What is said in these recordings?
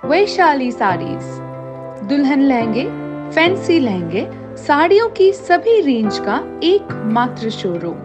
वैशाली साड़ीज, दुल्हन लहंगे, फैंसी लहंगे, साड़ियों की सभी रेंज का एकमात्र शोरूम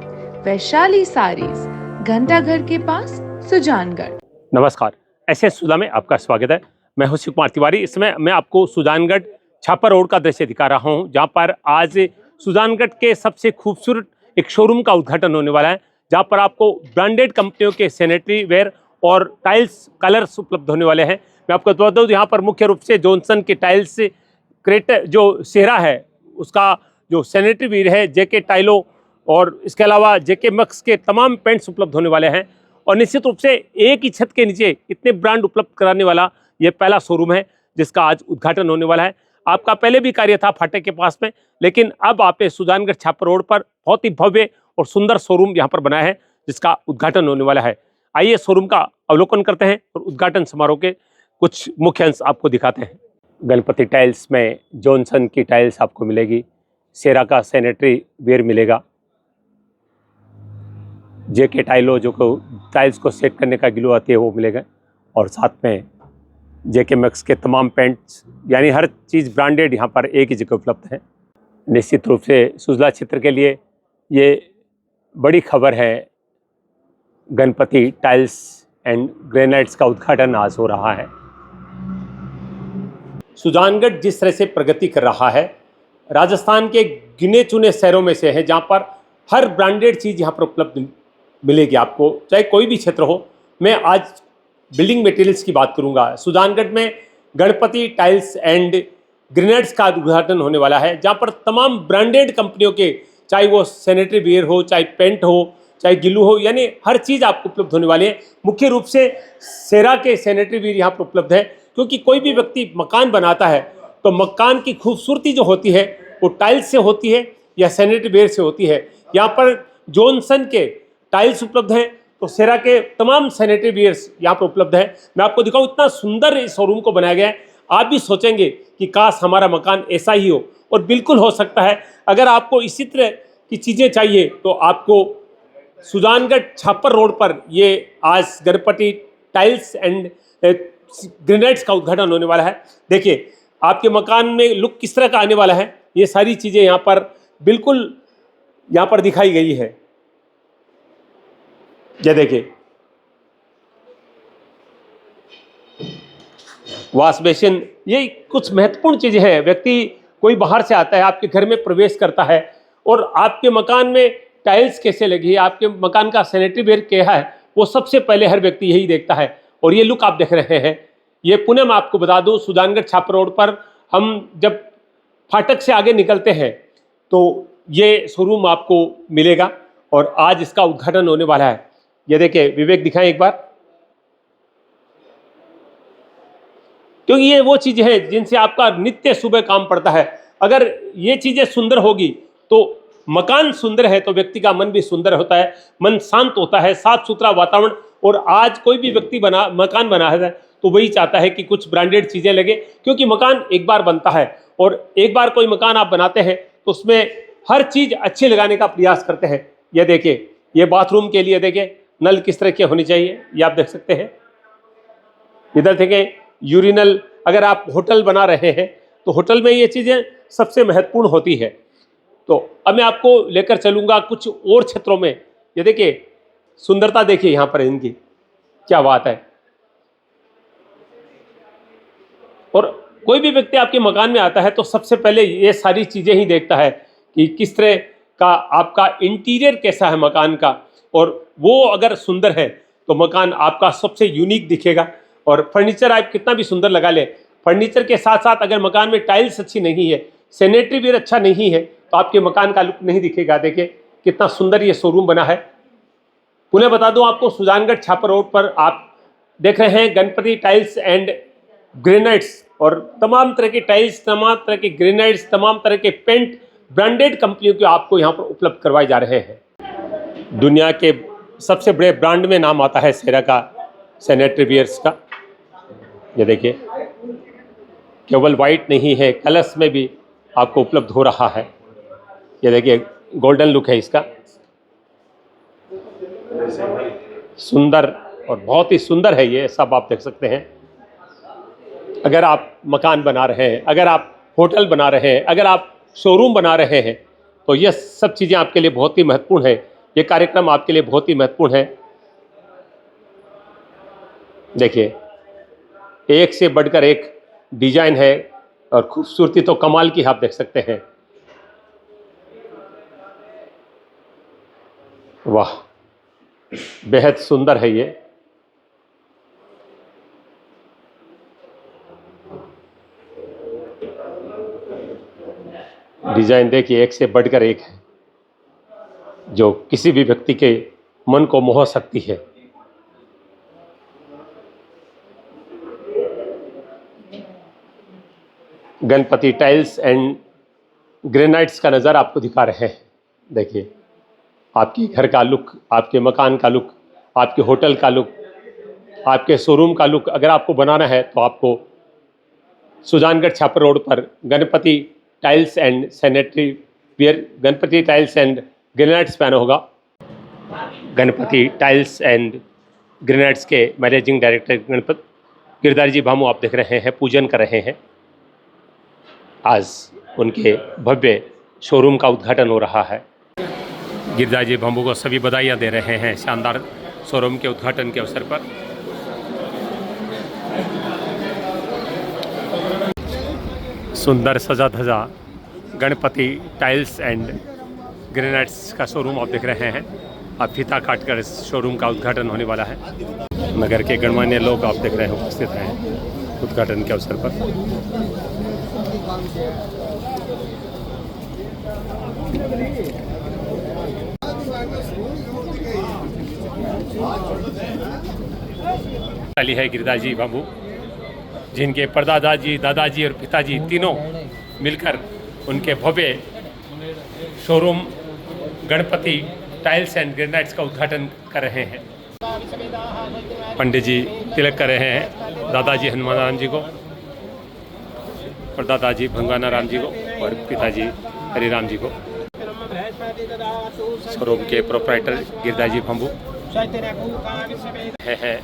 वैशाली साड़ीज, घंटाघर के पास, सुजानगढ़। नमस्कार, ऐसे सुधा में आपका स्वागत है। मैं हूं शिव कुमार तिवारी। इस समय मैं आपको सुजानगढ़ छापर रोड का दृश्य दिखा रहा हूं, जहां पर आज सुजानगढ़ के सबसे खूबसूरत एक शोरूम का उद्घाटन होने वाला है, जहां पर आपको ब्रांडेड कंपनियों के सैनिटरी वेयर और टाइल्स कलर्स उपलब्ध होने वाले हैं। मैं आपको बता दूं, यहाँ पर मुख्य रूप से जॉनसन की टाइल्स क्रेट जो सेहरा है उसका जो सैनिटरी वेयर है, जेके टाइलो और इसके अलावा जेके मैक्स के तमाम पेंट्स उपलब्ध होने वाले हैं। और निश्चित रूप से एक ही छत के नीचे इतने ब्रांड उपलब्ध कराने वाला ये पहला शोरूम है जिसका आज उद्घाटन होने वाला है। आपका पहले भी कार्य था फाटक के पास में, लेकिन अब आपने सुजानगढ़ छापर रोड पर बहुत ही भव्य और सुंदर शोरूम यहाँ पर बनाया है जिसका उद्घाटन होने वाला है। आइए शोरूम का अवलोकन करते हैं और उद्घाटन समारोह के कुछ मुख्य अंश आपको दिखाते हैं। गणपति टाइल्स में जॉनसन की टाइल्स आपको मिलेगी, सेरा का सैनिटरी वेयर मिलेगा, जेके टाइलो जो को टाइल्स को सेट करने का ग्लू आती है वो मिलेगा, और साथ में जेके मैक्स के तमाम पेंट्स, यानी हर चीज़ ब्रांडेड यहाँ पर एक ही जगह उपलब्ध है। निश्चित रूप से सुजला क्षेत्र के लिए ये बड़ी खबर है। गणपति टाइल्स एंड ग्रेनाइट्स का उद्घाटन आज हो रहा है। सुजानगढ़ जिस तरह से प्रगति कर रहा है, राजस्थान के गिने चुने शहरों में से है जहाँ पर हर ब्रांडेड चीज़ यहाँ पर उपलब्ध मिलेगी आपको, चाहे कोई भी क्षेत्र हो। मैं आज बिल्डिंग मटेरियल्स की बात करूंगा। सुजानगढ़ में गणपति टाइल्स एंड ग्रेनाइट्स का उद्घाटन होने वाला है, जहां पर तमाम ब्रांडेड कंपनियों के, चाहे वो सैनिटरी वेयर हो, चाहे पेंट हो, चाहे गिल्लू हो, यानी हर चीज़ आपको उपलब्ध होने वाली है। मुख्य रूप से सेरा के सैनिटरी वेयर यहाँ पर उपलब्ध है, क्योंकि कोई भी व्यक्ति मकान बनाता है तो मकान की खूबसूरती जो होती है वो टाइल्स से होती है या सैनिटरी वेयर से होती है। यहाँ पर जॉनसन के टाइल्स उपलब्ध हैं तो सेरा के तमाम सैनिटरी वेयर्स यहाँ पर उपलब्ध है। मैं आपको दिखाऊं, इतना सुंदर इस शोरूम को बनाया गया है। आप भी सोचेंगे कि काश हमारा मकान ऐसा ही हो, और बिल्कुल हो सकता है। अगर आपको इसी तरह की चीज़ें चाहिए तो आपको सुजानगढ़ छापर रोड पर ये आज गणपति टाइल्स एंड ग्रेनाइट्स का उद्घाटन होने वाला है। देखिए आपके मकान में लुक किस तरह का आने वाला है, ये सारी चीज़ें यहाँ पर बिल्कुल यहाँ पर दिखाई गई है। ये देखिए, वॉश बेसिन, ये कुछ महत्वपूर्ण चीजें हैं। व्यक्ति कोई बाहर से आता है, आपके घर में प्रवेश करता है और आपके मकान में टाइल्स कैसे लगी है, आपके मकान का सैनिटरी वेयर क्या है, वो सबसे पहले हर व्यक्ति यही देखता है। और ये लुक आप देख रहे हैं, ये पुणे में आपको बता दूं, सुजानगढ़ छापर रोड पर हम जब फाटक से आगे निकलते हैं तो ये शोरूम आपको मिलेगा और आज इसका उद्घाटन होने वाला है। ये देखिए, विवेक दिखाएं एक बार, क्योंकि ये वो चीजें हैं जिनसे आपका नित्य सुबह काम पड़ता है। अगर ये चीजें सुंदर होगी तो मकान सुंदर है तो व्यक्ति का मन भी सुंदर होता है, मन शांत होता है, साफ सुथरा वातावरण। और आज कोई भी व्यक्ति मकान बना है तो वही चाहता है कि कुछ ब्रांडेड चीजें लगे, क्योंकि मकान एक बार बनता है और एक बार कोई मकान आप बनाते हैं तो उसमें हर चीज अच्छी लगाने का प्रयास करते हैं। ये देखिए, ये बाथरूम के लिए देखिए नल किस तरह के होने चाहिए, ये आप देख सकते हैं। इधर देखें यूरिनल, अगर आप होटल बना रहे हैं तो होटल में ये चीज़ें सबसे महत्वपूर्ण होती है। तो अब मैं आपको लेकर चलूँगा कुछ और क्षेत्रों में। ये देखिए सुंदरता, देखिए यहाँ पर इनकी क्या बात है। और कोई भी व्यक्ति आपके मकान में आता है तो सबसे पहले ये सारी चीज़ें ही देखता है कि किस तरह का आपका इंटीरियर कैसा है मकान का, और वो अगर सुंदर है तो मकान आपका सबसे यूनिक दिखेगा। और फर्नीचर आप कितना भी सुंदर लगा ले, फर्नीचर के साथ साथ अगर मकान में टाइल्स अच्छी नहीं है, सैनिटरी वेयर अच्छा नहीं है, तो आपके मकान का लुक नहीं दिखेगा। देखिए कितना सुंदर ये शोरूम बना है। पुनः बता दूं आपको, सुजानगढ़ छापर रोड पर आप देख रहे हैं गणपति टाइल्स एंड ग्रेनाइट्स, और तमाम तरह के टाइल्स, तमाम तरह के ग्रेनाइट्स, तमाम तरह के पेंट ब्रांडेड कंपनियों के आपको यहाँ पर उपलब्ध करवाए जा रहे हैं। दुनिया के सबसे बड़े ब्रांड में नाम आता है सेरा का सैनिटरी वेयर्स का। ये देखिए, केवल वाइट नहीं है, कलर्स में भी आपको उपलब्ध हो रहा है। ये देखिए गोल्डन लुक है इसका, सुंदर और बहुत ही सुंदर है ये, सब आप देख सकते हैं। अगर आप मकान बना रहे हैं, अगर आप होटल बना रहे हैं, अगर आप शोरूम बना रहे हैं, तो ये सब चीज़ें आपके लिए बहुत ही महत्वपूर्ण है। ये कार्यक्रम आपके लिए बहुत ही महत्वपूर्ण है। देखिए, एक से बढ़कर एक डिजाइन है और खूबसूरती तो कमाल की आप देख सकते हैं। वाह, बेहद सुंदर है ये। डिजाइन देखिए, एक से बढ़कर एक है, जो किसी भी व्यक्ति के मन को मोह सकती है। गणपति टाइल्स एंड ग्रेनाइट्स का नज़ारा आपको दिखा रहे हैं। देखिए, आपके घर का लुक, आपके मकान का लुक, आपके होटल का लुक, आपके शोरूम का लुक अगर आपको बनाना है तो आपको सुजानगढ़ छापर रोड पर Ganpati tiles and sanitary ware, Ganpati tiles and granites पे आना होगा। गणपति टाइल्स एंड ग्रेनाइट्स के मैनेजिंग डायरेक्टर गणपत गिरधारी जी भामू आप देख रहे हैं, पूजन कर रहे हैं। आज उनके भव्य शोरूम का उद्घाटन हो रहा है। गिरधारी जी भामू को सभी बधाइयाँ दे रहे हैं शानदार शोरूम के उद्घाटन के अवसर पर। सुंदर सजा धजा गणपति टाइल्स एंड ग्रेनाइट्स का शोरूम आप देख रहे हैं। अब फीता काटकर इस शोरूम का उद्घाटन होने वाला है। नगर के गणमान्य लोग आप देख रहे हैं उपस्थित हैं उद्घाटन के अवसर पर। है गिरधारी जी बाबू, जिनके परदादाजी, दादाजी और पिताजी तीनों मिलकर उनके भव्य showroom Ganpati tiles and granites का उद्घाटन कर रहे हैं। पंडित जी तिलक कर रहे हैं दादाजी हनुमान राम जी को, परदादाजी भगवाना राम जी को और पिताजी हरिराम जी को। शोरूम के प्रोप्राइटर गिरधारी जी भंबू है।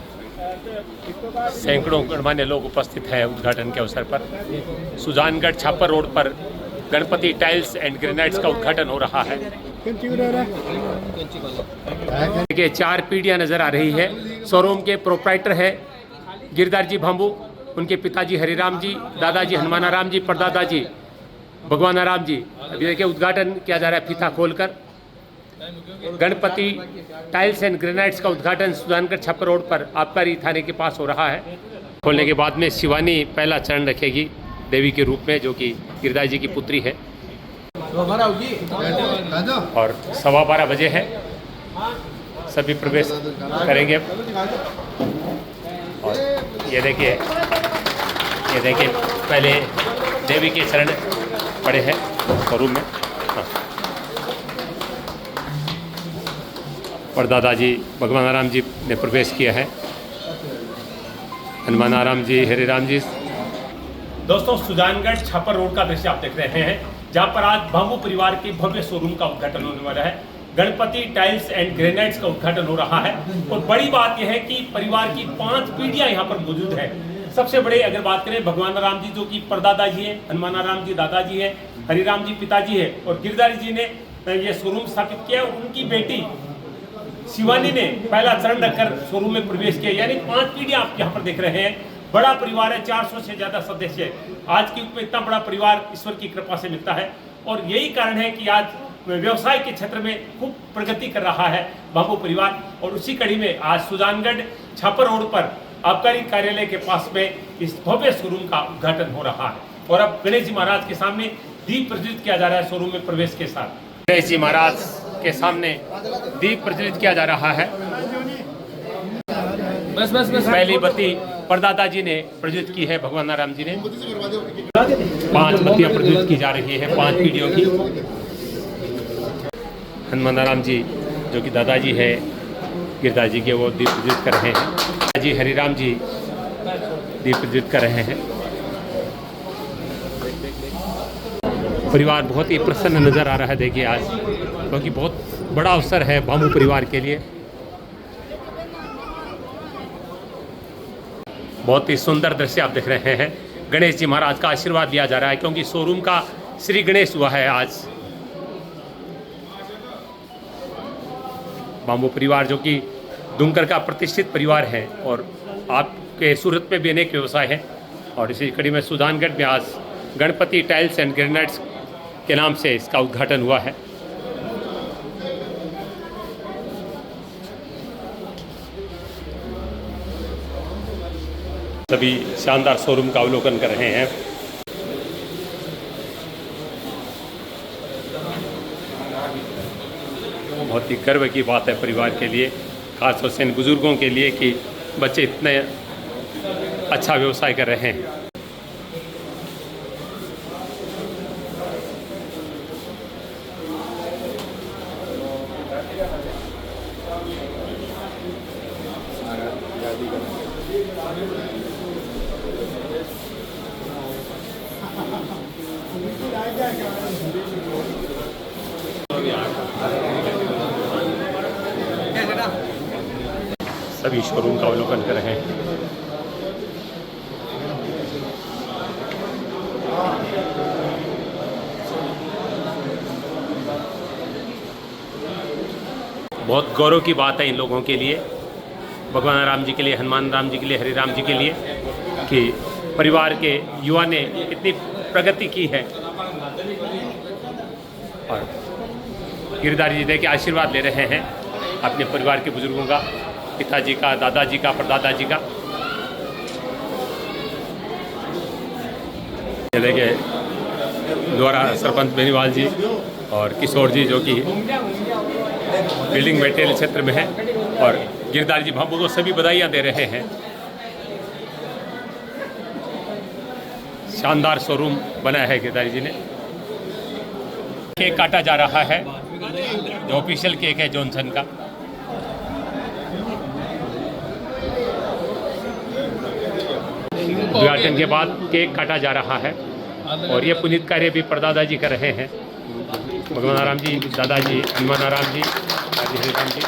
सैकड़ों गणमान्य लोग उपस्थित हैं उद्घाटन के अवसर पर। सुजानगढ़ छापर रोड पर गणपति टाइल्स एंड ग्रेनाइट्स का उद्घाटन हो रहा है। देखिए, 4 पीढ़ियां नजर आ रही है। शोरूम के प्रोप्राइटर है गिरधारी जी भंबू, उनके पिताजी हरिराम जी, दादाजी हनुमाना राम जी, परदादाजी भगवाना राम जी। अभी देखिए उद्घाटन किया जा रहा है फीता खोलकर। गणपति टाइल्स एंड ग्रेनाइट्स का उद्घाटन सुजानगढ़ छापर रोड पर आबकारी थाने के पास हो रहा है। खोलने के बाद में शिवानी पहला चरण रखेगी देवी के रूप में, जो कि गिरधारी जी की पुत्री है। और 12:15 बजे है, सभी प्रवेश करेंगे। और ये देखिए पहले देवी के चरण पड़े हैं शोरूम में। और दादाजी भगवान राम जी ने प्रवेश किया है, हनुमान राम जी, हरिराम जी। दोस्तों, सुजानगढ़ छापर रोड का दृश्य आप देख रहे हैं, जहां पर आज भामू परिवार के भव्य शोरूम का उद्घाटन होने वाला है। गणपति टाइल्स एंड ग्रेनाइट्स का उद्घाटन हो रहा है। और बड़ी बात यह है कि परिवार की 5 पीढ़ियां यहां पर मौजूद है। सबसे बड़े अगर बात करें भगवान राम जी, जो कि परदादा जी है, हनुमान राम जी दादाजी है, हरिराम जी पिताजी है, और गिरधारी जी ने ये शोरूम स्थापित किया। उनकी बेटी शिवानी ने पहला चरण रखकर शोरूम में प्रवेश किया। यानी 5 पीढ़ियां आप यहाँ पर देख रहे हैं। बड़ा परिवार है, 400 से ज्यादा सदस्य है। आज के युग में इतना बड़ा परिवार ईश्वर की कृपा से मिलता है। और यही कारण है कि आज व्यवसाय के क्षेत्र में खूब प्रगति कर रहा है भामू परिवार। और उसी कड़ी में आज सुजानगढ़ छापर रोड पर आबकारी कार्यालय के पास में इस भव्य शोरूम का उद्घाटन हो रहा है। और अब गणेश जी महाराज के सामने दीप प्रज्वलित किया जा रहा है शोरूम में प्रवेश के साथ। गणेश जी महाराज के सामने दीप प्रज्वलित किया जा रहा है। बस पहली बत्ती परदादा जी ने प्रज्वलित की है, भगवान राम जी ने 5 बत्तियां प्रज्वलित की जा रही है 5 पीढ़ियों की। हनुमान राम जी जो कि दादाजी है गिरधारी जी के, वो दीप प्रज्वलित कर रहे हैं। जी हरिराम जी दीप प्रज्वलित कर रहे हैं। परिवार बहुत ही प्रसन्न नजर आ रहा है। देखिए आज, क्योंकि बहुत बड़ा अवसर है भामू परिवार के लिए। बहुत ही सुंदर दृश्य आप देख रहे हैं। गणेश जी महाराज का आशीर्वाद लिया जा रहा है क्योंकि शोरूम का श्री गणेश हुआ है आज। बाम्बू परिवार जो कि दुमकर का प्रतिष्ठित परिवार है और आपके सूरत में भी अनेक व्यवसाय हैं और इसी कड़ी में सुजानगढ़ में आज गणपति टाइल्स एंड ग्रेनाइट्स के नाम से इसका उद्घाटन हुआ है। सभी शानदार शोरूम का अवलोकन कर रहे हैं। बहुत ही गर्व की बात है परिवार के लिए, खासतौर से इन बुजुर्गों के लिए कि बच्चे इतने अच्छा व्यवसाय कर रहे हैं। सभी शोरूम का अवलोकन कर रहे हैं। बहुत गौरव की बात है इन लोगों के लिए, भगवान राम जी के लिए, हनुमान राम जी के लिए, हरि राम जी के लिए, कि परिवार के युवा ने इतनी प्रगति की है और गिरधारी जी दे के आशीर्वाद ले रहे हैं अपने परिवार के बुजुर्गों का, पिताजी का, दादाजी का, परदादा जी का। ये देखिए द्वारा सरपंच बेनीवाल जी और किशोर जी जो कि बिल्डिंग मटेरियल क्षेत्र में है और गिरधारी जी बाम्बू को सभी बधाइयाँ दे रहे हैं। शानदार शोरूम बनाया है गिरधारी जी ने। केक काटा जा रहा है जो ऑफिशियल केक है जॉनसन का। उद्घाटन के बाद केक काटा जा रहा है और ये पुनीत कार्य भी परदादा जी कर रहे हैं। भगवान राम जी, दादाजी, हनुमान राम जी, हरि राम जी।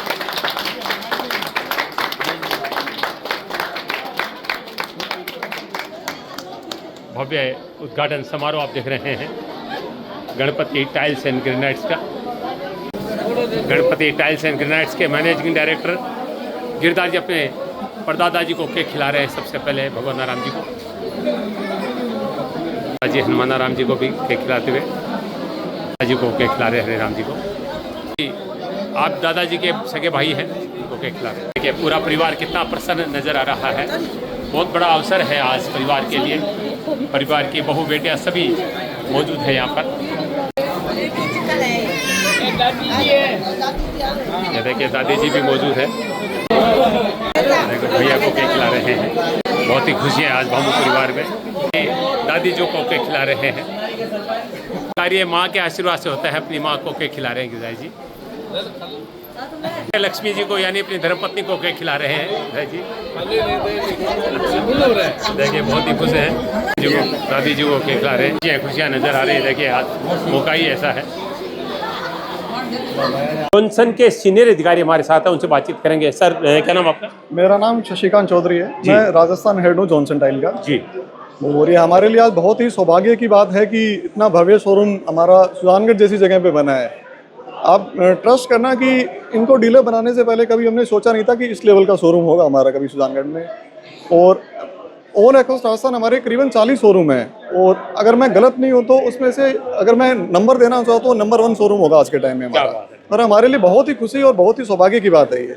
भव्य उद्घाटन समारोह आप देख रहे हैं गणपति टाइल्स एंड ग्रेनाइट्स का। गणपति टाइल्स एंड ग्रेनाइट्स के मैनेजिंग डायरेक्टर गिरधारी जी अपने परदादा जी को केक खिला रहे हैं। सबसे पहले भगवान राम जी को, जी हनुमान राम जी को भी केक खिलाते हुए जी को केक खिला रहे हैं, हरे राम जी को। आप दादाजी के सगे भाई हैं, उनको केक खिला रहे हैं। देखिए पूरा परिवार कितना प्रसन्न नजर आ रहा है। बहुत बड़ा अवसर है आज परिवार के लिए। परिवार की बहू बेटियां सभी मौजूद है यहाँ पर। ये देखिए दादी जी भी मौजूद है, भैया को केक खिला रहे हैं। बहुत ही खुशी है आज बाम्बू परिवार में। दादी जो को केक खिला रहे हैं, कार्य माँ के आशीर्वाद से होता है। अपनी माँ को केक खिला रहे हैं गिरधारी जी। लक्ष्मी जी को यानी अपनी धर्मपत्नी को केक खिला रहे हैं जी। देखिए बहुत ही खुश हैं जी को, दादी जी को केक खिला रहे हैं। जी खुशियाँ नजर आ रही है। देखिए आज मौका ही ऐसा है। जॉनसन के सीनियर अधिकारी हमारे साथ हैं, उनसे बातचीत करेंगे। सर क्या नाम आपका? मेरा नाम शशिकांत चौधरी है। मैं राजस्थान हेड हूँ जॉनसन टाइल का जी। और ये हमारे लिए आज बहुत ही सौभाग्य की बात है कि इतना भव्य शोरूम हमारा सुजानगढ़ जैसी जगह पे बना है। आप ट्रस्ट करना कि इनको डीलर बनाने से पहले कभी हमने सोचा नहीं था कि इस लेवल का शोरूम होगा हमारा कभी सुजानगढ़ में। और ऑल अक्रॉस राजस्थान हमारे करीबन 40 शोरूम हैं और अगर मैं गलत नहीं हूँ तो उसमें से अगर मैं नंबर देना चाहता हूँ तो नंबर 1 शोरूम होगा आज के टाइम में हमारा। और हमारे लिए बहुत ही खुशी और बहुत ही सौभाग्य की बात है ये,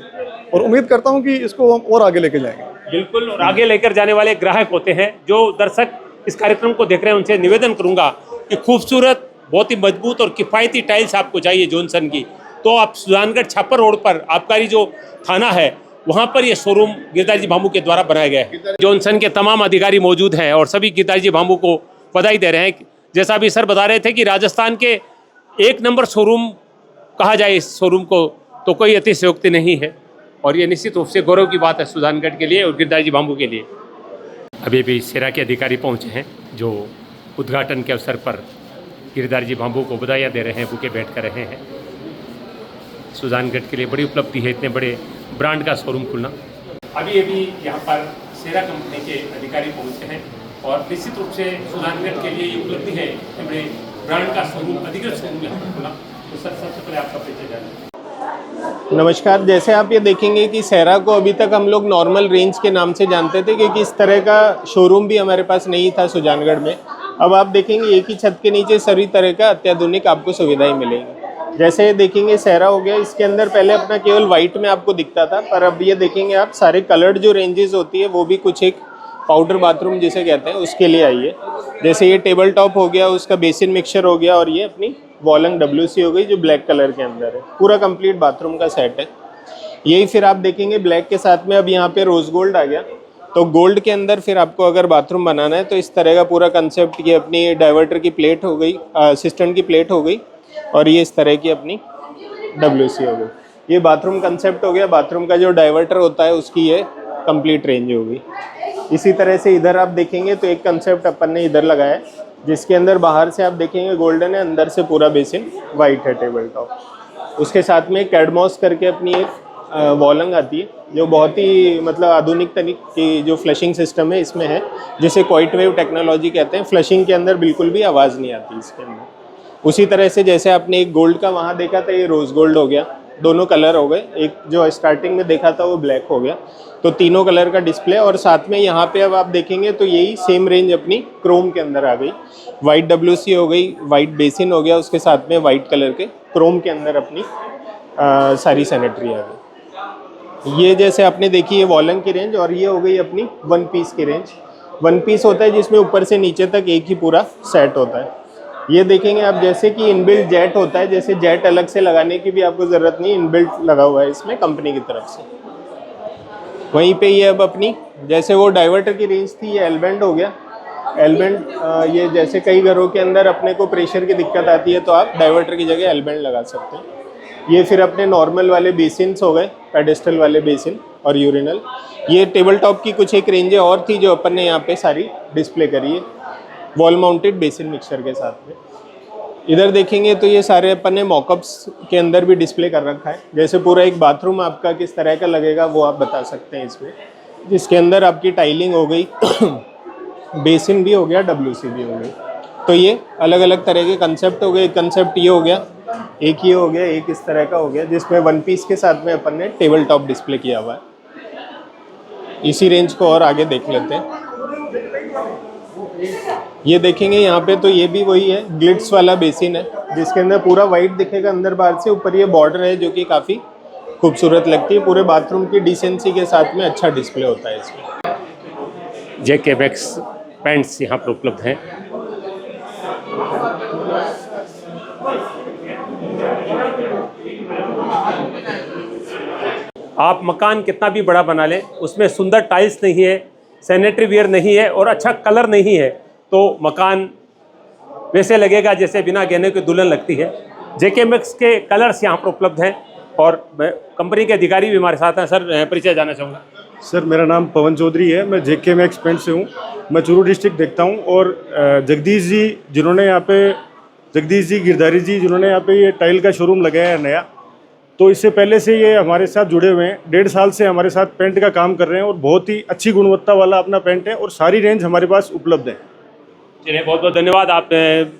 और उम्मीद करता हूँ कि इसको हम और आगे लेके जाएंगे। बिल्कुल, और आगे लेकर जाने वाले ग्राहक होते हैं। जो दर्शक इस कार्यक्रम को देख रहे हैं उनसे निवेदन करूंगा कि खूबसूरत, बहुत ही मजबूत और किफ़ायती टाइल्स आपको चाहिए जॉनसन की, तो आप सुजानगढ़ छापर रोड पर आबकारी जो थाना है वहाँ पर ये शोरूम गिरधारी जी बाम्बू के द्वारा बनाया गया है। जॉनसन के तमाम अधिकारी मौजूद हैं और सभी गिरधारी जी बाम्बू को बधाई दे रहे हैं। जैसा अभी सर बता रहे थे कि राजस्थान के 1 नंबर शोरूम कहा जाए इस शोरूम को तो कोई अतिशयोक्ति नहीं है और ये निश्चित रूप से गौरव की बात है सुजानगढ़ के लिए और गिरधारी जी बाम्बू के लिए। अभी भी सेरा के अधिकारी पहुँचे हैं जो उद्घाटन के अवसर पर गिरधारी जी बाम्बू को बधाइयाँ दे रहे हैं, बुके भेंट कर रहे हैं। सुजानगढ़ के लिए बड़ी उपलब्धि है इतने बड़े ब्रांड का शोरूम खुलना। अभी यहाँ पर सेरा कंपनी के अधिकारी पहुंचे हैं और निश्चित रूप से सुजानगढ़ के लिए ये उपलब्धि है कि बड़े ब्रांड का शोरूम, अधिकृत शोरूम यहाँ पर खुला। तो सर, सबसे पहले आपका परिचय जानें। नमस्कार। जैसे आप ये देखेंगे कि सेरा को अभी तक हम लोग नॉर्मल रेंज के नाम से जानते थे, क्योंकि इस तरह का शोरूम भी हमारे पास नहीं था सुजानगढ़ में। अब आप देखेंगे एक ही छत के नीचे सभी तरह का अत्याधुनिक आपको सुविधाएं मिलेंगी। जैसे देखेंगे सेरा हो गया, इसके अंदर पहले अपना केवल वाइट में आपको दिखता था, पर अब ये देखेंगे आप सारे कलर्ड जो रेंजेस होती है वो भी कुछ एक पाउडर बाथरूम जिसे कहते हैं उसके लिए आई है। जैसे ये टेबल टॉप हो गया, उसका बेसिन मिक्सचर हो गया, और ये अपनी वॉलंग WC हो गई जो ब्लैक कलर के अंदर है। पूरा कंप्लीट बाथरूम का सेट है। यही फिर आप देखेंगे ब्लैक के साथ में अब यहाँ पे रोज गोल्ड आ गया। तो गोल्ड के अंदर फिर आपको अगर बाथरूम बनाना है तो इस तरह का पूरा कंसेप्ट, ये अपनी डाइवर्टर की प्लेट हो गई, असिस्टेंट की प्लेट हो गई, और ये इस तरह की अपनी WC हो गई। ये बाथरूम कंसेप्ट हो गया। बाथरूम का जो डाइवर्टर होता है उसकी ये कंप्लीट रेंज हो गई। इसी तरह से इधर आप देखेंगे तो एक कंसेप्ट अपन ने इधर लगाया है, जिसके अंदर बाहर से आप देखेंगे गोल्डन है, अंदर से पूरा बेसिन वाइट है टेबल टॉप। उसके साथ में कैडमॉस करके अपनी एक वॉलंग आती है जो बहुत ही मतलब आधुनिक तरीके की जो फ्लशिंग सिस्टम है इसमें है, जिसे क्वाइट वेव टेक्नोलॉजी कहते हैं। फ्लशिंग के अंदर बिल्कुल भी आवाज़ नहीं आती इसके अंदर। उसी तरह से जैसे आपने एक गोल्ड का वहाँ देखा था, ये रोज़ गोल्ड हो गया। दोनों कलर हो गए, एक जो स्टार्टिंग में देखा था वो ब्लैक हो गया। तो तीनों कलर का डिस्प्ले, और साथ में यहाँ पे अब आप देखेंगे तो यही सेम रेंज अपनी क्रोम के अंदर आ गई। वाइट WC हो गई, वाइट बेसिन हो गया, उसके साथ में वाइट कलर के क्रोम के अंदर अपनी सारी सैनिटरी आ गई। ये जैसे आपने देखी है वॉलंग की रेंज, और ये हो गई अपनी 1 पीस की रेंज। 1 पीस होता है जिसमें ऊपर से नीचे तक एक ही पूरा सेट होता है। ये देखेंगे आप जैसे कि इनबिल्ट जेट होता है, जैसे जेट अलग से लगाने की भी आपको ज़रूरत नहीं, इनबिल्ट लगा हुआ है इसमें कंपनी की तरफ से। वहीं पे ये अब अपनी जैसे वो डाइवर्टर की रेंज थी, ये एलबेंड हो गया। एलबेंड ये जैसे कई घरों के अंदर अपने को प्रेशर की दिक्कत आती है तो आप डाइवर्टर की जगह एलबेंड लगा सकते हैं। ये फिर अपने नॉर्मल वाले बेसिन्स हो गए, पेडेस्टल वाले बेसिन और यूरिनल। ये टेबल टॉप की कुछ एक रेंजें और थी जो अपन ने यहाँ पे सारी डिस्प्ले करी है वॉल माउंटेड बेसिन मिक्सचर के साथ में। इधर देखेंगे तो ये सारे अपन ने मॉकअप्स के अंदर भी डिस्प्ले कर रखा है। जैसे पूरा एक बाथरूम आपका किस तरह का लगेगा वो आप बता सकते हैं इसमें, जिसके अंदर आपकी टाइलिंग हो गई, बेसिन भी हो गया, WC भी हो गई। तो ये अलग अलग तरह के कंसेप्ट हो गए। एक कंसेप्ट ये हो गया, एक ये हो गया, एक इस तरह का हो गया, जिसमें 1 पीस के साथ में अपन ने टेबल टॉप डिस्प्ले किया हुआ है। इसी रेंज को और आगे देख लेते हैं। ये देखेंगे यहाँ पे तो ये भी वही है, ग्लिट्स वाला बेसिन है, जिसके अंदर पूरा वाइट दिखेगा अंदर बाहर से। ऊपर ये बॉर्डर है जो कि काफ़ी खूबसूरत लगती है। पूरे बाथरूम की डिसेंसी के साथ में अच्छा डिस्प्ले होता है इसमें। JK Maxx पेंट्स यहाँ पर उपलब्ध हैं। आप मकान कितना भी बड़ा बना लें, उसमें सुंदर टाइल्स नहीं है, सैनिटरी वेयर नहीं है और अच्छा कलर नहीं है, तो मकान वैसे लगेगा जैसे बिना गहने की दुल्हन लगती है। JK Maxx के कलर्स यहाँ पर उपलब्ध हैं और कंपनी के अधिकारी भी हमारे साथ हैं। सर, परिचय जानना चाहूँगा। सर, मेरा नाम पवन चौधरी है, मैं JK Maxx पेंट से हूँ। मैं चूरू डिस्ट्रिक्ट देखता हूँ, और जगदीश जी जिन्होंने यहाँ पे, जगदीश जी गिरधारी जी जिन्होंने यहाँ पे ये टाइल का शोरूम लगाया है नया, तो इससे पहले से ये हमारे साथ जुड़े हुए हैं। 1.5 साल से हमारे साथ पेंट का काम कर रहे हैं, और बहुत ही अच्छी गुणवत्ता वाला अपना पेंट है, और सारी रेंज हमारे पास उपलब्ध है। चलिए, बहुत बहुत धन्यवाद। आप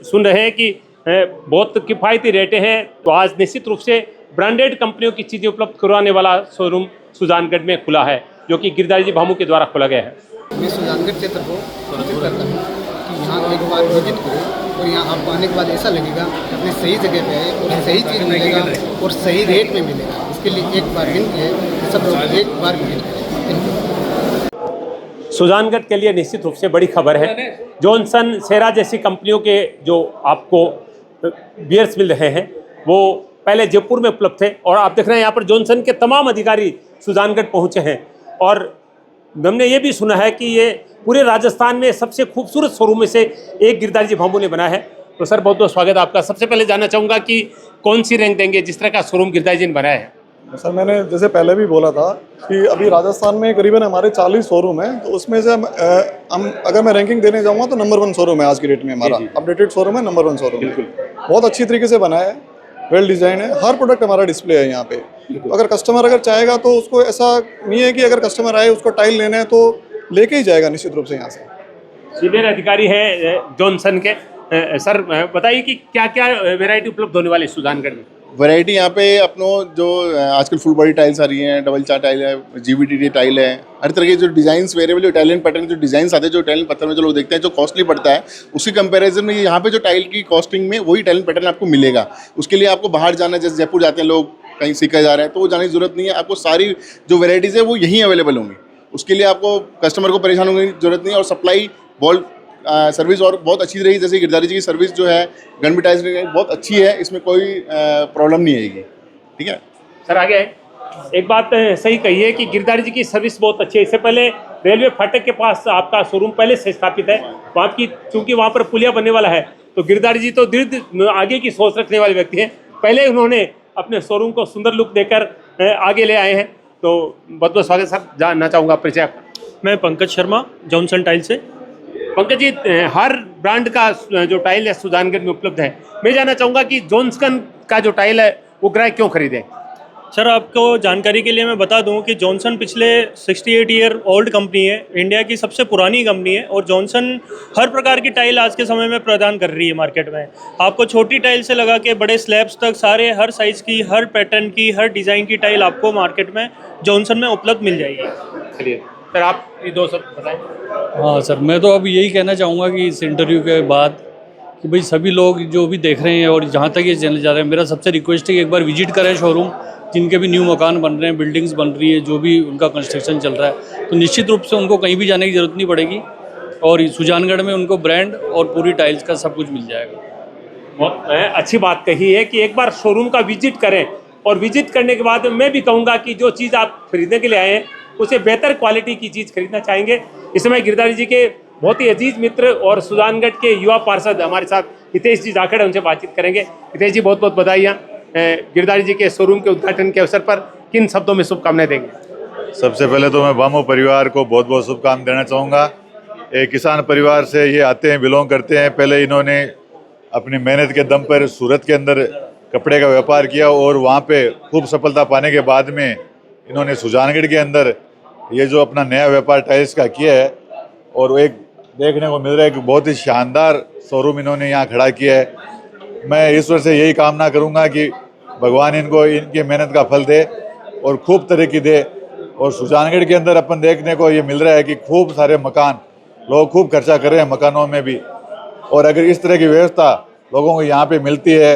सुन रहे हैं कि बहुत किफ़ायती रेटें हैं, तो आज निश्चित रूप से ब्रांडेड कंपनियों की चीज़ें उपलब्ध करवाने वाला शोरूम सुजानगढ़ में खुला है, जो कि गिरधारी जी भामू के द्वारा खोला गया है। मैं सुजानगढ़ क्षेत्र को सूचित करता हूँ कि यहाँ एक बार विजिट करें, और यहाँ आप आने के बाद ऐसा लगेगा कि अपने सही जगह पे आए और सही चीज़ मिलेगा और सही रेट में मिलेगा। इसके लिए एक बार विनती है कि सब लोग एक बार विजिट करें। सुजानगढ़ के लिए निश्चित रूप से बड़ी खबर है। जॉनसन, सेरा जैसी कंपनियों के जो आपको बियर्स मिल रहे हैं वो पहले जयपुर में उपलब्ध थे, और आप देख रहे हैं यहाँ पर जॉनसन के तमाम अधिकारी सुजानगढ़ पहुँचे हैं। और हमने ये भी सुना है कि ये पूरे राजस्थान में सबसे खूबसूरत शोरूम में से एक गिरधारी जी भामू ने बना है। तो सर, बहुत बहुत स्वागत है आपका। सबसे पहले जानना चाहूँगा कि कौन सी रैंक देंगे जिस तरह का शोरूम गिरधारी जी ने बनाया है? सर, मैंने जैसे पहले भी बोला था कि अभी राजस्थान में करीबन हमारे 40 शोरूम हैं, तो उसमें से हम अगर मैं रैंकिंग देने जाऊँगा तो नंबर 1 शोरूम है आज की डेट में। हमारा अपडेटेड शोरूम है, नंबर 1 शोरूम। बिल्कुल, बहुत अच्छी तरीके से बना है, वेल डिज़ाइन है, हर प्रोडक्ट हमारा डिस्प्ले है यहाँ पे। तो अगर कस्टमर चाहेगा तो उसको ऐसा नहीं है कि अगर कस्टमर आए उसको टाइल लेना है तो लेके ही जाएगा निश्चित रूप से यहाँ से। सीनियर अधिकारी है जॉनसन के। सर बताइए कि क्या क्या वैरायटी उपलब्ध होने वाली है सुजानगढ़ में? वैरायटी यहाँ पे अपनों जो आजकल फुल बॉडी टाइल्स आ रही हैं, डबल चार टाइल है, GVT टाइल है, हर तरह के जो डिज़ाइंस वेरिएबल, जो इटालियन पैटर्न जो डिज़ाइंस आते हैं, जो इटालियन पत्थर में जो लोग देखते हैं जो कॉस्टली पड़ता है, उसके कंपैरिजन में यहाँ पे जो टाइल की कॉस्टिंग में वही इटालियन पैटर्न आपको मिलेगा। उसके लिए आपको बाहर जाना, जैसे जयपुर जाते हैं लोग, कहीं सीखा जा रहा है, तो वो जाने की जरूरत नहीं है। आपको सारी जो वेराइटीज़ है वो यहीं अवेलेबल होंगी। उसके लिए आपको कस्टमर को परेशान होने की जरूरत नहीं है। और सप्लाई बॉल सर्विस और बहुत अच्छी रही, जैसे गिरधारी जी की सर्विस जो है गणपति टाइल्स की बहुत अच्छी है, इसमें कोई प्रॉब्लम नहीं आएगी। ठीक है सर, आगे एक बात सही कही है कि गिरधारी जी की सर्विस बहुत अच्छी है। इससे पहले रेलवे फाटक के पास आपका शोरूम पहले से स्थापित है, वहाँ की चूंकि वहाँ पर पुलिया बनने वाला है, तो गिरधारी जी तो दीर्घ आगे की सोच रखने वाले व्यक्ति हैं। पहले उन्होंने अपने शोरूम को सुंदर लुक देकर आगे ले आए हैं। तो बहुत बहुत स्वागत सर। जानना चाहूँगा परिचय आपका। मैं पंकज शर्मा, जॉनसन टाइल से। पंकज जी, हर ब्रांड का जो टाइल है सुजानगढ़ में उपलब्ध है। मैं जानना चाहूँगा कि जॉनसन का जो टाइल है वो ग्राहक क्यों खरीदे? सर, आपको जानकारी के लिए मैं बता दूं कि जॉनसन पिछले 68 ईयर ओल्ड कंपनी है, इंडिया की सबसे पुरानी कंपनी है। और जॉनसन हर प्रकार की टाइल आज के समय में प्रदान कर रही है मार्केट में। आपको छोटी टाइल से लगा के बड़े स्लैब्स तक सारे हर साइज़ की, हर पैटर्न की, हर डिज़ाइन की टाइल आपको मार्केट में जॉनसन में उपलब्ध मिल जाएगी। चलिए सर, आप ये दो सब बताएं। हाँ सर, मैं तो अब यही कहना चाहूँगा कि इस इंटरव्यू के बाद कि भाई सभी लोग जो भी देख रहे हैं और जहाँ तक ये चैनल जा रहे हैं, मेरा सबसे रिक्वेस्ट है कि एक बार विजिट करें शोरूम। जिनके भी न्यू मकान बन रहे हैं, बिल्डिंग्स बन रही है, जो भी उनका कंस्ट्रक्शन चल रहा है, तो निश्चित रूप से उनको कहीं भी जाने की ज़रूरत नहीं पड़ेगी और सुजानगढ़ में उनको ब्रांड और पूरी टाइल्स का सब कुछ मिल जाएगा। बहुत अच्छी बात कही है कि एक बार शोरूम का विजिट करें, और विजिट करने के बाद मैं भी कहूँगा कि जो चीज़ आप खरीदने के लिए आए हैं उसे बेहतर क्वालिटी की चीज़ खरीदना चाहेंगे। इस समय गिरधारी जी के बहुत ही अजीज मित्र और सुजानगढ़ के युवा पार्षद हमारे साथ हितेश जी जाखड़ है, उनसे बातचीत करेंगे। हितेश जी, बहुत बहुत बधाइयाँ गिरधारी जी के शोरूम के उद्घाटन के अवसर पर। किन शब्दों में शुभकामनाएं देंगे? सबसे पहले तो मैं बामो परिवार को बहुत बहुत शुभकामनाएं देना चाहूँगा। एक किसान परिवार से ये आते हैं, बिलोंग करते हैं। पहले इन्होंने अपनी मेहनत के दम पर सूरत के अंदर कपड़े का व्यापार किया और वहाँ पे खूब सफलता पाने के बाद में इन्होंने सुजानगढ़ के अंदर ये जो अपना नया व्यापार टाइल्स का किया है, और एक देखने को मिल रहा है कि बहुत ही शानदार शोरूम इन्होंने यहाँ खड़ा किया है। मैं ईश्वर से यही कामना करूँगा कि भगवान इनको इनकी मेहनत का फल दे और खूब तरक्की दे। और सुजानगढ़ के अंदर अपन देखने को ये मिल रहा है कि खूब सारे मकान, लोग खूब खर्चा कर रहे हैं मकानों में भी। और अगर इस तरह की व्यवस्था लोगों को यहाँ पे मिलती है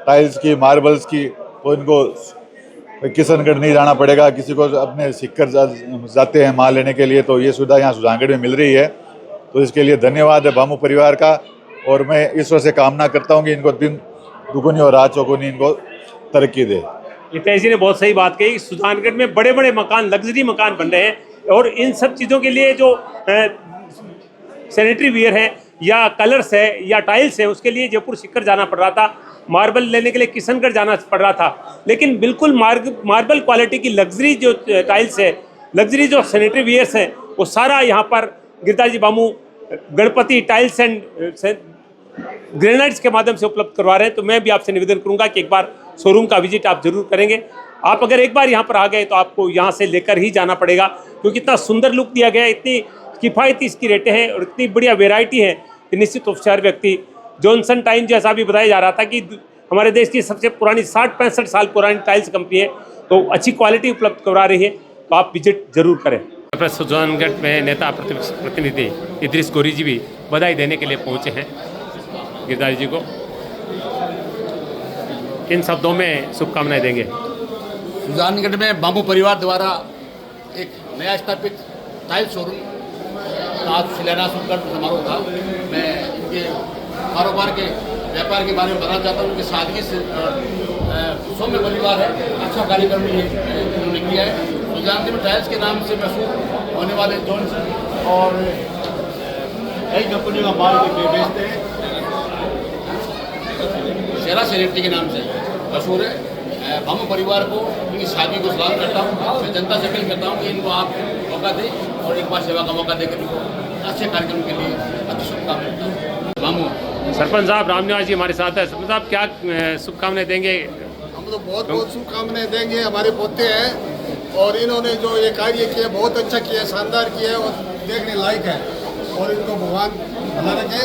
टाइल्स की, मार्बल्स की, तो इनको किशनगढ़ नहीं जाना पड़ेगा। किसी को अपने सिक्कर जाते हैं माल लेने के लिए, तो ये सुविधा यहाँ सुजानगढ़ में मिल रही है। तो इसके लिए धन्यवाद है बामू परिवार का। और मैं ईश्वर से कामना करता हूँ कि इनको दिन दुगुनी और रात चौगुनी इनको तरक्की दे। हितेश जी ने बहुत सही बात कही। सुजानगढ़ में बड़े बड़े मकान, लग्जरी मकान बन रहे हैं, और इन सब चीज़ों के लिए जो सैनिटरी वेयर है या कलर्स है या टाइल्स है, उसके लिए जयपुर सिक्कर जाना पड़ रहा था। मार्बल लेने के लिए किशनगढ़ जाना पड़ रहा था। लेकिन बिल्कुल मार्बल क्वालिटी की लग्जरी जो टाइल्स है, लग्जरी जो सैनिटरी वेयर्स हैं, वो सारा यहाँ पर Girdhari ji Bamu Ganpati tiles and granites के माध्यम से उपलब्ध करवा रहे हैं। तो मैं भी आपसे निवेदन करूंगा कि एक बार शोरूम का विजिट आप जरूर करेंगे। आप अगर एक बार यहाँ पर आ गए तो आपको यहाँ से लेकर ही जाना पड़ेगा, क्योंकि इतना सुंदर लुक दिया गया है, इतनी किफ़ायती इसकी रेटें हैं और इतनी बढ़िया वेराइटी है कि निश्चित रूप से हर व्यक्ति जॉनसन टाइल, जैसा भी बताया जा रहा था कि हमारे देश की सबसे पुरानी 60-65 साल पुरानी टाइल्स कंपनी है, तो अच्छी क्वालिटी उपलब्ध करवा रही है। तो आप विजिट जरूर करें। सुजानगढ़ में नेता प्रतिनिधि इद्रिस गोरी जी भी बधाई देने के लिए पहुंचे हैं गिरधारी जी को। किन शब्दों में शुभकामनाएं देंगे? सुजानगढ़ में बामू परिवार द्वारा एक नया स्थापित टाइल शोरूम आज शिलान्यास उद्घाटन समारोह था। मैं इनके कारोबार के व्यापार के बारे में बताना चाहता हूँ कि सादगी से सौम्य परिवार है, अच्छा कार्यक्रम उन्होंने किया है। सुजानगढ़ में टाइल्स के नाम से मशहूर होने वाले जॉनसन और कई कंपनियों का माल बेचते हैं, शेरा सेनेटरी के नाम से मशहूर है। बामू परिवार को इनकी शादी को सलाम करता हूँ। मैं जनता से अपील करता हूँ कि इनको आप मौका दें और एक बार सेवा का मौका देकर इनको अच्छे कार्यक्रम के लिए अच्छी शुभकामनाएं देता हूँ। बामू सरपंच साहब राम निवास जी हमारे साथ है। सरपंच साहब, क्या शुभकामनाएं देंगे? हम तो बहुत बहुत शुभकामनाएं देंगे। हमारे पोते हैं और इन्होंने जो ये कार्य किया बहुत अच्छा किया, शानदार किया है। और देखने लायक है और इनको भगवान भला रखे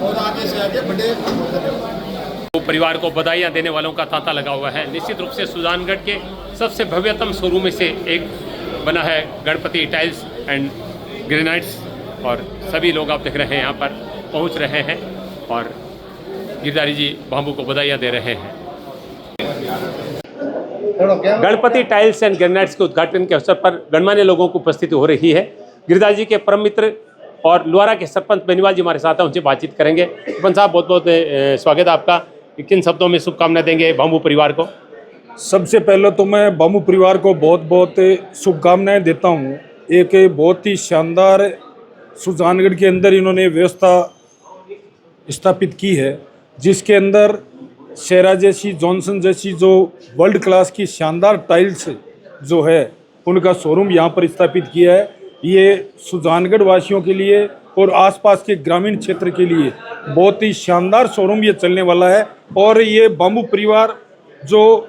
और आगे से आगे बढ़े। तो परिवार को बधाइयाँ देने वालों का तांता लगा हुआ है। निश्चित रूप से सुजानगढ़ के सबसे भव्यतम शोरूम में से एक बना है गणपति टाइल्स एंड ग्रेनाइट्स, और सभी लोग आप देख रहे हैं यहाँ पर पहुँच रहे हैं और गिरधारी जी बाम्बू को बधाइयाँ दे रहे हैं। गणपति टाइल्स एंड ग्रेनाइट्स के उद्घाटन के अवसर पर गणमान्य लोगों की उपस्थिति हो रही है। गिरधारी जी के परम मित्र और लुआरा के सरपंच बेनीवाल जी हमारे साथ हैं, उनसे बातचीत करेंगे। सरपंच साहब, बहुत बहुत स्वागत है आपका। किन शब्दों में शुभकामनाएं देंगे बाम्बू परिवार को? सबसे पहले तो मैं बाम्बू परिवार को बहुत बहुत शुभकामनाएं देता हूँ। एक बहुत ही शानदार सुजानगढ़ के अंदर इन्होंने व्यवस्था स्थापित की है, जिसके अंदर शेरा जैसी, जॉनसन जैसी जो वर्ल्ड क्लास की शानदार टाइल्स जो है उनका शोरूम यहाँ पर स्थापित किया है। ये सुजानगढ़ वासियों के लिए और आसपास के ग्रामीण क्षेत्र के लिए बहुत ही शानदार शोरूम ये चलने वाला है। और ये बाम्बू परिवार जो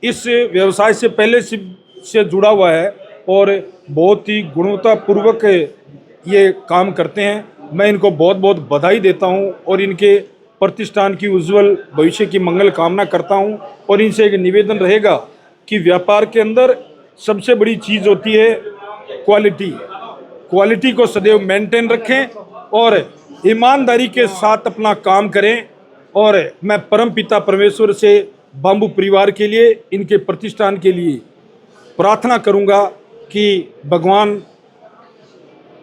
इस व्यवसाय से पहले से जुड़ा हुआ है और बहुत ही गुणवत्तापूर्वक ये काम करते हैं। मैं इनको बहुत बहुत बधाई देता हूँ और इनके प्रतिष्ठान की उज्जवल भविष्य की मंगल कामना करता हूँ। और इनसे एक निवेदन रहेगा कि व्यापार के अंदर सबसे बड़ी चीज़ होती है क्वालिटी। क्वालिटी को सदैव मेंटेन रखें और ईमानदारी के साथ अपना काम करें। और मैं परम पिता परमेश्वर से बाम्बू परिवार के लिए, इनके प्रतिष्ठान के लिए प्रार्थना करूंगा कि भगवान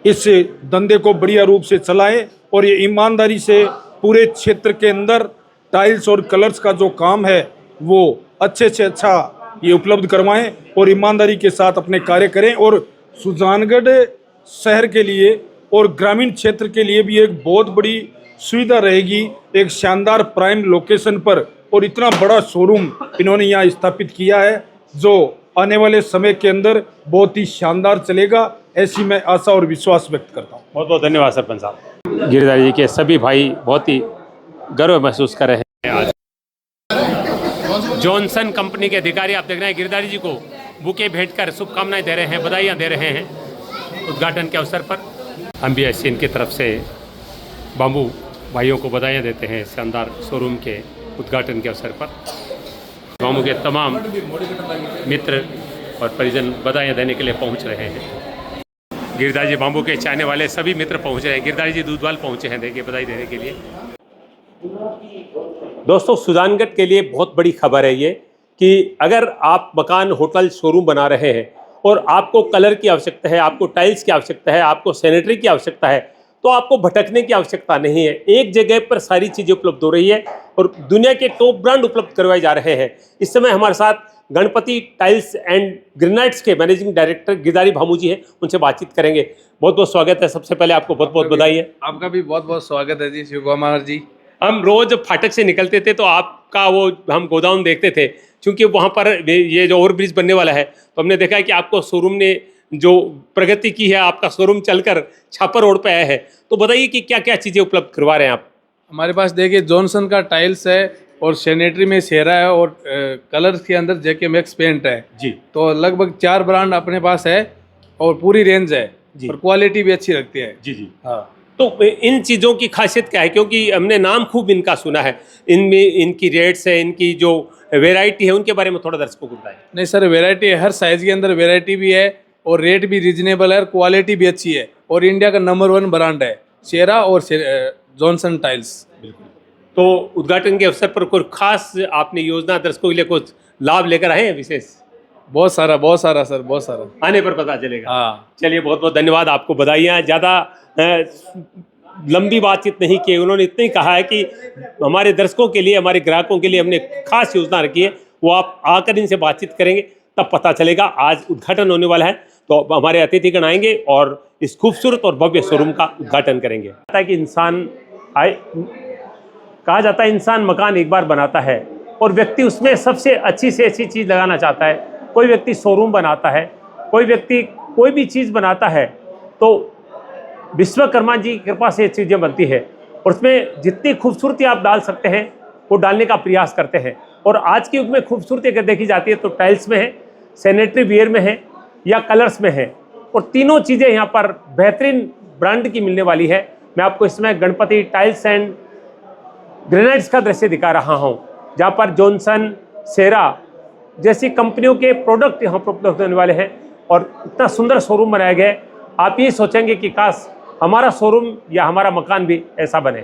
इस धंधे को बढ़िया रूप से चलाएं और ये ईमानदारी से पूरे क्षेत्र के अंदर टाइल्स और कलर्स का जो काम है वो अच्छे से अच्छा ये उपलब्ध करवाएं और ईमानदारी के साथ अपने कार्य करें। और सुजानगढ़ शहर के लिए और ग्रामीण क्षेत्र के लिए भी एक बहुत बड़ी सुविधा रहेगी, एक शानदार प्राइम लोकेशन पर। और इतना बड़ा शोरूम इन्होंने यहाँ स्थापित किया है जो आने वाले समय के अंदर बहुत ही शानदार चलेगा, ऐसी मैं आशा और विश्वास व्यक्त करता हूँ। बहुत बहुत धन्यवाद सरपंच साहब। गिरधारी जी के सभी भाई बहुत ही गर्व महसूस कर रहे हैं। आज जॉनसन कंपनी के अधिकारी आप देख रहे हैं गिरधारी जी को बुके भेंट कर शुभकामनाएं दे रहे हैं, बधाइयाँ दे रहे हैं उद्घाटन के अवसर पर। हम भी ऐसे इनकी तरफ से बाम्बू भाइयों को बधाइयाँ देते हैं शानदार शोरूम के उद्घाटन के अवसर पर। बाम्बू के तमाम मित्र और परिजन बधाइयाँ देने के लिए पहुँच रहे हैं। गिरधारी जी बाम्बू के चाहने वाले सभी मित्र पहुँच रहे हैं। गिरधारी जी दूधवाल पहुँचे हैं देखिए बधाई देने के लिए। दोस्तों, सुजानगढ़ के लिए बहुत बड़ी खबर है ये कि अगर आप मकान, होटल, शोरूम बना रहे हैं और आपको कलर की आवश्यकता है, आपको टाइल्स की आवश्यकता है, आपको सैनिटरी की आवश्यकता है, तो आपको भटकने की आवश्यकता नहीं है। एक जगह पर सारी चीज़ें उपलब्ध हो रही है और दुनिया के टॉप ब्रांड उपलब्ध करवाए जा रहे हैं। इस समय हमारे साथ गणपति टाइल्स एंड ग्रेनाइट्स के मैनेजिंग डायरेक्टर गिरधारी बाम्बू जी हैं, उनसे बातचीत करेंगे। बहुत बहुत स्वागत है। सबसे पहले आपको बहुत बहुत बधाई है। आपका भी बहुत बहुत स्वागत है जी, शिव कुमार जी। हम रोज फाटक से निकलते थे तो आपका वो हम गोदाम देखते थे, क्योंकि वहाँ पर ये जो ओवरब्रिज बनने वाला है तो हमने देखा है कि आपको शोरूम ने जो प्रगति की है, आपका शोरूम चलकर छापर रोड पे आया है। तो बताइए कि क्या क्या चीज़ें उपलब्ध करवा रहे हैं आप? हमारे पास देखिए जॉनसन का टाइल्स है और सैनिटरी में शेरा है और कलर्स के अंदर जेके मैक्स पेंट है जी। तो लगभग 4 ब्रांड अपने पास है और पूरी रेंज है जी। और क्वालिटी भी अच्छी रखती है जी जी। हाँ। तो इन चीज़ों की खासियत क्या है? क्योंकि हमने नाम खूब इनका सुना है, इनमें इनकी रेट्स है, इनकी जो वेराइटी है उनके बारे में थोड़ा दर्शकों को बताएं। नहीं सर, वेराइटी है, हर साइज़ के अंदर वेराइटी भी है और रेट भी रीजनेबल है और क्वालिटी भी अच्छी है और इंडिया का नंबर 1 ब्रांड है शेरा और जॉनसन टाइल्स। तो उद्घाटन के अवसर पर कोई खास आपने योजना दर्शकों के लिए कुछ लाभ लेकर आए हैं विशेष? बहुत सारा सर, बहुत सारा आने पर पता चलेगा। हाँ। चलिए बहुत बहुत धन्यवाद, आपको बधाइयाँ। ज़्यादा लंबी बातचीत नहीं की, उन्होंने इतना ही कहा है कि हमारे दर्शकों के लिए, हमारे ग्राहकों के लिए हमने खास योजना रखी है, वो आप आकर इनसे बातचीत करेंगे तब पता चलेगा। आज उद्घाटन होने वाला है तो हमारे अतिथिगण आएंगे और इस खूबसूरत और भव्य शोरूम का उद्घाटन करेंगे। कहा जाता है इंसान मकान एक बार बनाता है और व्यक्ति उसमें सबसे अच्छी से अच्छी चीज़ लगाना चाहता है। कोई व्यक्ति शोरूम बनाता है, कोई व्यक्ति कोई भी चीज़ बनाता है तो विश्वकर्मा जी की कृपा से चीज़ें बनती है और उसमें जितनी खूबसूरती आप डाल सकते हैं वो डालने का प्रयास करते हैं। और आज के युग में खूबसूरती अगर देखी जाती है तो टाइल्स में है, सैनिटरी वेयर में है या कलर्स में है, और तीनों चीज़ें यहाँ पर बेहतरीन ब्रांड की मिलने वाली है। मैं आपको इसमें गणपति टाइल्स एंड ग्रेनाइट्स का दृश्य दिखा रहा हूं, जहां पर जॉनसन, सेरा जैसी कंपनियों के प्रोडक्ट यहाँ पर उपलब्ध होने वाले हैं और इतना सुंदर शोरूम बनाया गया है, आप ये सोचेंगे कि काश हमारा शोरूम या हमारा मकान भी ऐसा बने।